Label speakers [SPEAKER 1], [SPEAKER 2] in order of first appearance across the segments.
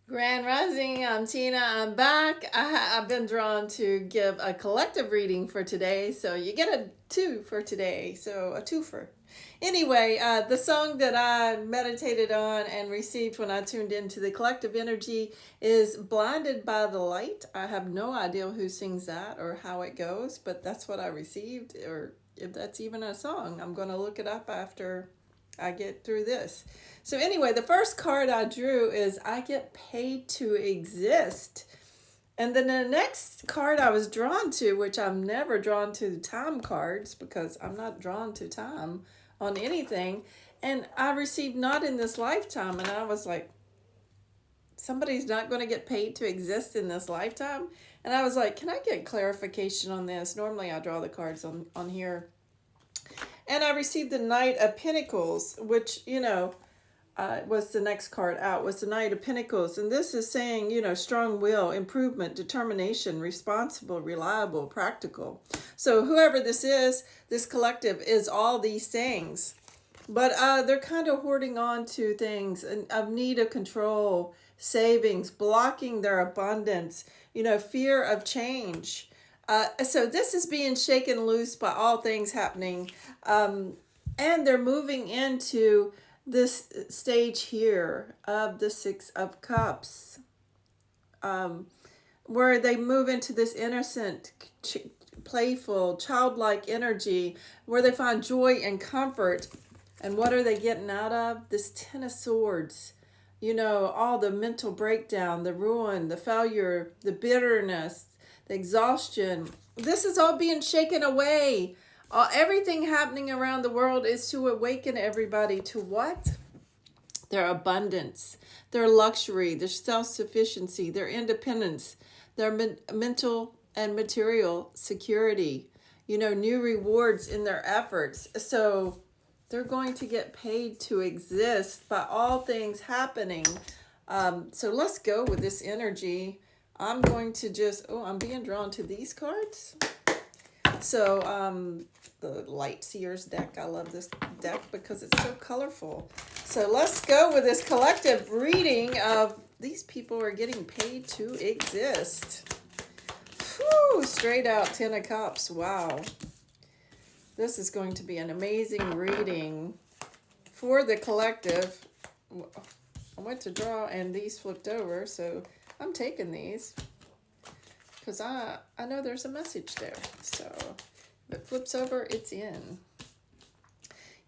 [SPEAKER 1] Grand Rising, I'm Tina. I'm back. I've been drawn to give a collective reading for today, so you get a two for today, so a twofer. Anyway, the song that I meditated on and received when I tuned into the collective energy is Blinded by the Light. I have no idea who sings that or how it goes, but that's what I received, or if that's even a song. I'm going to look it up after I get through this. So, anyway, the first card I drew is I get paid to exist. And then the next card I was drawn to, which I'm never drawn to time cards because I'm not drawn to time on anything. And I received not in this lifetime. And I was like, somebody's not going to get paid to exist in this lifetime. And I was like, can I get clarification on this? Normally I draw the cards on here. And I received the Knight of Pentacles, which, was the next card out, was the Knight of Pentacles. And this is saying, strong will, improvement, determination, responsible, reliable, practical. So whoever this is, this collective is all these things. But they're kind of hoarding on to things of need of control, savings, blocking their abundance, fear of change. So this is being shaken loose by all things happening. And they're moving into this stage here of the Six of Cups, where they move into this innocent, playful, childlike energy, where they find joy and comfort. And what are they getting out of? This Ten of Swords. All the mental breakdown, the ruin, the failure, the bitterness, the exhaustion. This is all being shaken away. Everything happening around the world is to awaken everybody to what? Their abundance, their luxury, their self-sufficiency, their independence, their mental and material security, new rewards in their efforts. So they're going to get paid to exist by all things happening. So let's go with this energy. I'm going to I'm being drawn to these cards. So the Light Seers deck, I love this deck because it's so colorful. So let's go with this collective reading of these people are getting paid to exist. Whew, straight out Ten of Cups. Wow. This is going to be an amazing reading for the collective. I went to draw and these flipped over, so I'm taking these because I know there's a message there. So if it flips over, it's in.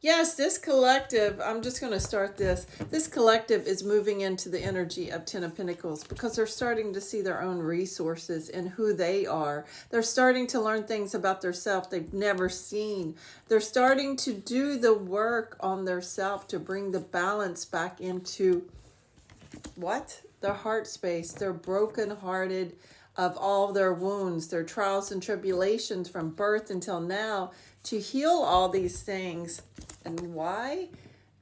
[SPEAKER 1] Yes, this collective, I'm just going to start this. This collective is moving into the energy of Ten of Pentacles because they're starting to see their own resources and who they are. They're starting to learn things about themselves they've never seen. They're starting to do the work on their self to bring the balance back into what? Their heart space. They're brokenhearted of all their wounds, their trials and tribulations from birth until now, to heal all these things. And why?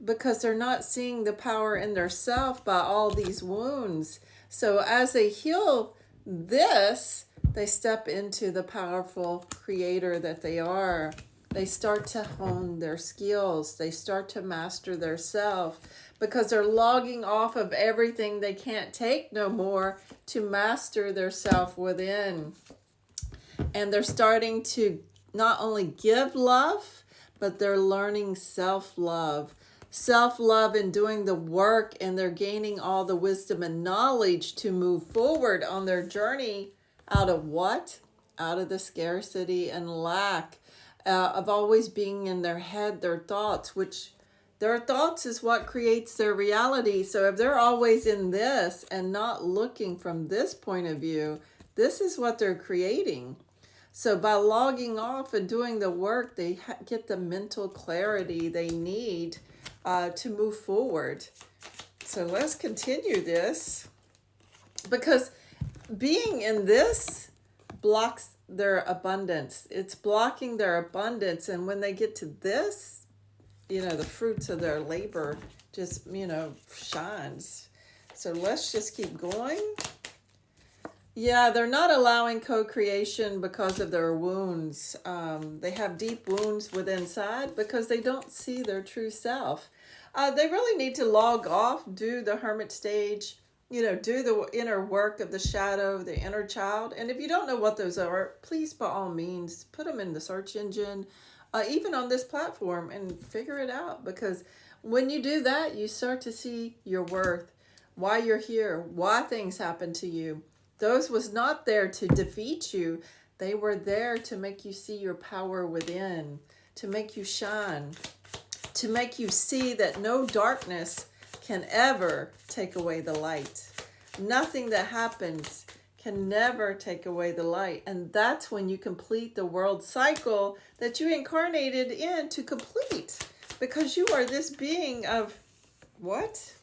[SPEAKER 1] Because they're not seeing the power in their self by all these wounds. So as they heal this, they step into the powerful creator that they are. They start to hone their skills. They start to master their self because they're logging off of everything they can't take no more to master their self within. And they're starting to not only give love, but they're learning self-love. Self-love and doing the work, and they're gaining all the wisdom and knowledge to move forward on their journey out of what? Out of the scarcity and lack of always being in their head, their thoughts, which their thoughts is what creates their reality. So if they're always in this and not looking from this point of view, this is what they're creating. So by logging off and doing the work, they get the mental clarity they need to move forward. So let's continue this, because being in this blocks their abundance. It's blocking their abundance. And when they get to this, the fruits of their labor just, shines. So let's just keep going. Yeah, they're not allowing co-creation because of their wounds. They have deep wounds within inside because they don't see their true self. They really need to log off, do the hermit stage, do the inner work of the shadow, the inner child. And if you don't know what those are, please, by all means, put them in the search engine, even on this platform, and figure it out. Because when you do that, you start to see your worth, why you're here, why things happen to you. Those was not there to defeat you. They were there to make you see your power within, to make you shine, to make you see that no darkness can ever take away the light. Nothing that happens can never take away the light. And that's when you complete the world cycle that you incarnated in to complete. Because you are this being of what?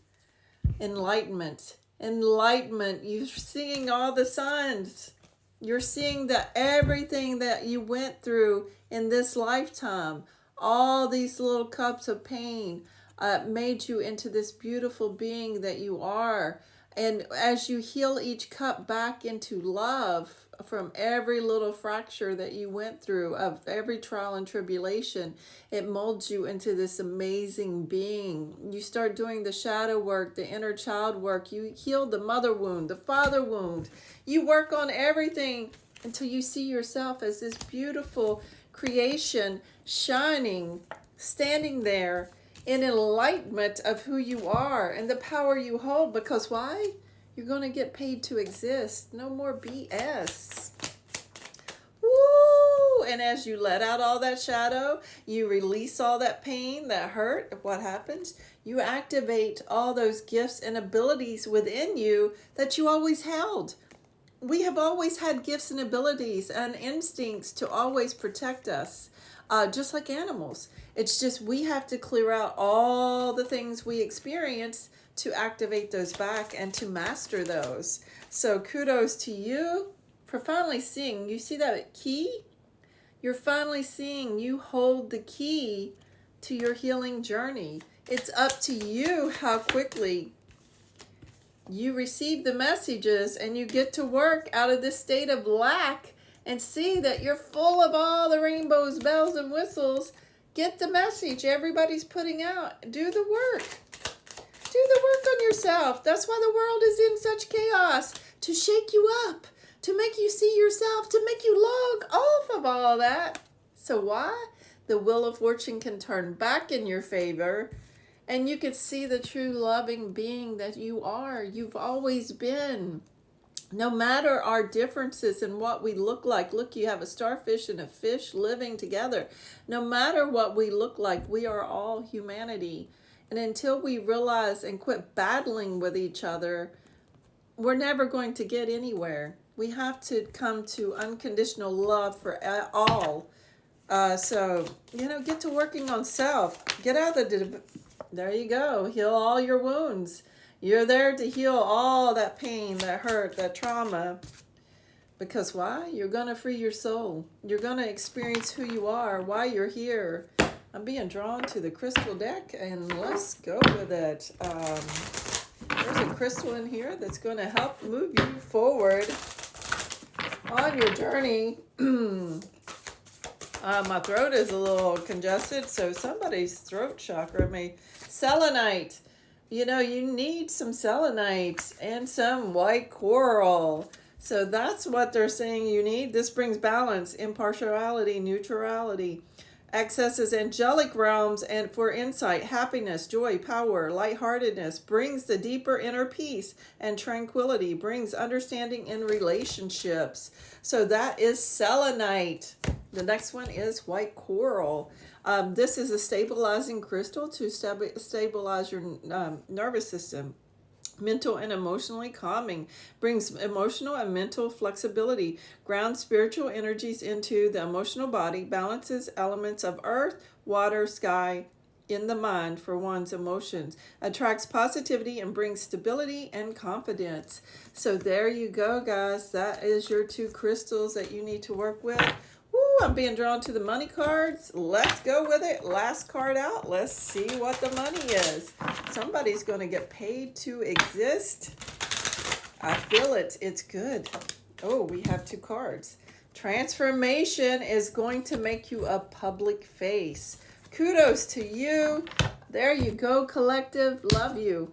[SPEAKER 1] Enlightenment. Enlightenment. You're seeing all the signs. You're seeing that everything that you went through in this lifetime, all these little cups of pain, made you into this beautiful being that you are. And as you heal each cup back into love from every little fracture that you went through, of every trial and tribulation, it molds you into this amazing being. You start doing the shadow work, the inner child work. You heal the mother wound, the father wound. You work on everything until you see yourself as this beautiful creation, shining, standing there in enlightenment of who you are and the power you hold. Because why? You're going to get paid to exist. No more BS. Woo! And as you let out all that shadow, you release all that pain, that hurt. What happens? You activate all those gifts and abilities within you that you always held. We have always had gifts and abilities and instincts to always protect us, just like animals. It's just we have to clear out all the things we experience to activate those back and to master those. So kudos to you for finally seeing. You see that key? You're finally seeing you hold the key to your healing journey. It's up to you how quickly you receive the messages and you get to work out of this state of lack and see that you're full of all the rainbows, bells, and whistles. Get the message everybody's putting out. Do the work. Do the work on yourself. That's why the world is in such chaos. To shake you up. To make you see yourself. To make you log off of all that. So why? The wheel of fortune can turn back in your favor. And you can see the true loving being that you are. You've always been. No matter our differences in what we look like. Look, you have a starfish and a fish living together. No matter what we look like, we are all humanity. And until we realize and quit battling with each other, we're never going to get anywhere. We have to come to unconditional love for all. So, get to working on self. Get out of the... There you go. Heal all your wounds. You're there to heal all that pain, that hurt, that trauma. Because why? You're going to free your soul. You're going to experience who you are, why you're here. I'm being drawn to the crystal deck, and let's go with it. There's a crystal in here that's going to help move you forward on your journey. My throat is a little congested, so somebody's throat chakra may... Selenite. You need some selenite and some white coral. So that's what they're saying you need. This brings balance, impartiality, neutrality, accesses angelic realms, and for insight, happiness, joy, power, lightheartedness, brings the deeper inner peace and tranquility, brings understanding in relationships. So that is selenite. The next one is white coral. This is a stabilizing crystal to stabilize your nervous system. Mental and emotionally calming, brings emotional and mental flexibility, grounds spiritual energies into the emotional body, balances elements of earth, water, sky in the mind for one's emotions, attracts positivity and brings stability and confidence. So there you go, guys. That is your 2 crystals that you need to work with. Woo, I'm being drawn to the money cards. Let's go with it. Last card out. Let's see what the money is. Somebody's going to get paid to exist. I feel it. It's good. Oh, we have 2 cards. Transformation is going to make you a public face. Kudos to you. There you go, collective. Love you.